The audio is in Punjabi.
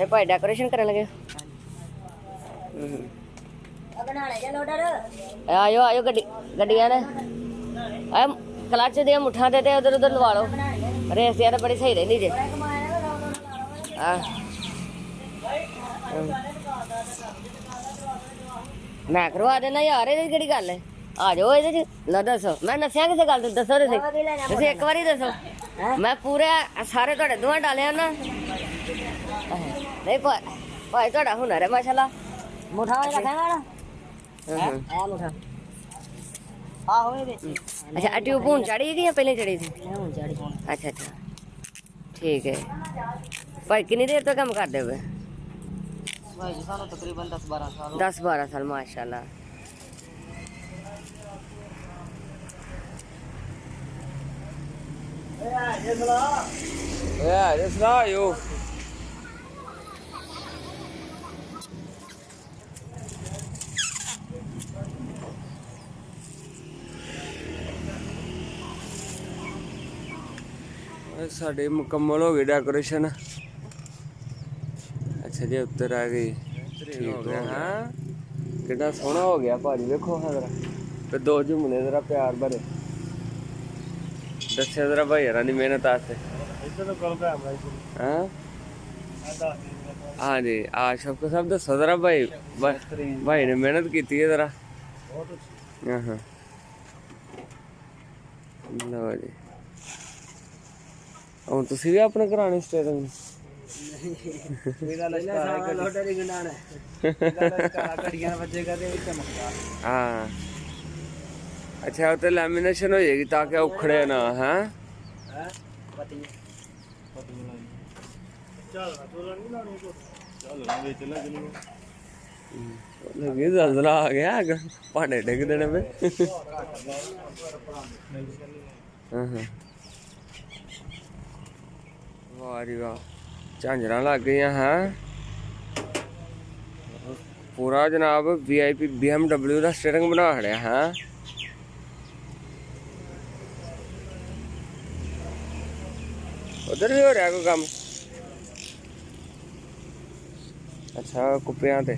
ਇਹ ਭਾਈ ਡੈਕੋਰੇਸ਼ਨ ਕਰਨ ਲੱਗੇ। ਆਇਓ ਆਇਓ ਗੱਡੀਆਂ ਨੇ ਆ ਕਲੱਚ ਦੀਆਂ ਮੁੱਠਾਂ ਤੇ ਉਧਰ ਉਧਰ ਲਵਾ ਲਓ। ਰੇਸ ਯਾਰ ਬੜੀ ਸਹੀ ਰਹਿੰਦੀ ਜੇ। ਮੈਂ ਕਰਵਾ ਦੇਣਾ ਯਾਰ, ਇਹਦੀ ਕਿਹੜੀ ਗੱਲ ਹੈ। ਆ ਜਾਓ ਇਹਦੇ ਚ ਨਾ ਦੱਸੋ। ਮੈਂ ਨਸਿਆ ਕਿਸੇ ਗੱਲ ਤੇ ਦੱਸੋ। ਤੁਸੀਂ ਇੱਕ ਵਾਰੀ ਦੱਸੋ। ਮੈਂ ਪੂਰੇ ਸਾਰੇ ਤੁਹਾਡੇ ਦੋਹਾਂ ਡਾਲਿਆ ਨਾ। ਨਹੀਂ ਭਾਈ ਤੁਹਾਡਾ ਹੁਨਰ ਹੈ ਮਾਸ਼ਾਅੱਲਾ। ਮੁੱਠਾ ਰੱਖੇਗਾ ਨਾ ਆ ਮੁੱਠਾ ਆਹੋ ਇਹ ਵਿੱਚ। ਅੱਛਾ ਟਿਊਬ ਹੁਣ ਚੜੀ ਗਈ ਜਾਂ ਪਹਿਲੇ ਚੜੀ ਸੀ? ਹੁਣ ਚੜੀ। ਅੱਛਾ ਅੱਛਾ ਠੀਕ ਹੈ। ਭਾਈ ਕਿੰਨੀ ਦੇਰ ਤੋਂ ਕੰਮ ਕਰਦੇ ਹੋ? ਭਾਈ ਜੀ ਸਾਨੂੰ ਤਕਰੀਬਨ 10-12 ਸਾਲ। 10-12 ਸਾਲ ਮਾਸ਼ਾਅੱਲਾ। yo. साढ़े मुकम्मल हो गई डेकोरेशन। अच्छा जी उत्तर आ गई। ठीक हो गया। हाँ कितना सोहना हो गया भाजी। देखो हाँ जरा तो दो झुमने जरा प्यार भरे दस्या जरा भाई यार दी मेहनत आस्ते। हाँ जी आ सबको सब दसो जरा भाई। भाई ने मेहनत की है जरा। हाँ लो जी ਹੁਣ ਤੁਸੀਂ ਵੀ ਆਪਣੇ ਘਰਾਣੇ ਸਟੇਰਿੰਗ हाँ अच्छा तो लैमिनेशन हो जाएगी ताकि उखड़े ना। है जलजला आ गया भांडे डिग देने पे। हाँ वाह जी वाह झांझर लग गई हैं। पूरा जनाब VIP BMW का स्टीयरिंग बना खड़िया है। उधर भी हो रहा कोई काम। अच्छा कुप्पियां ते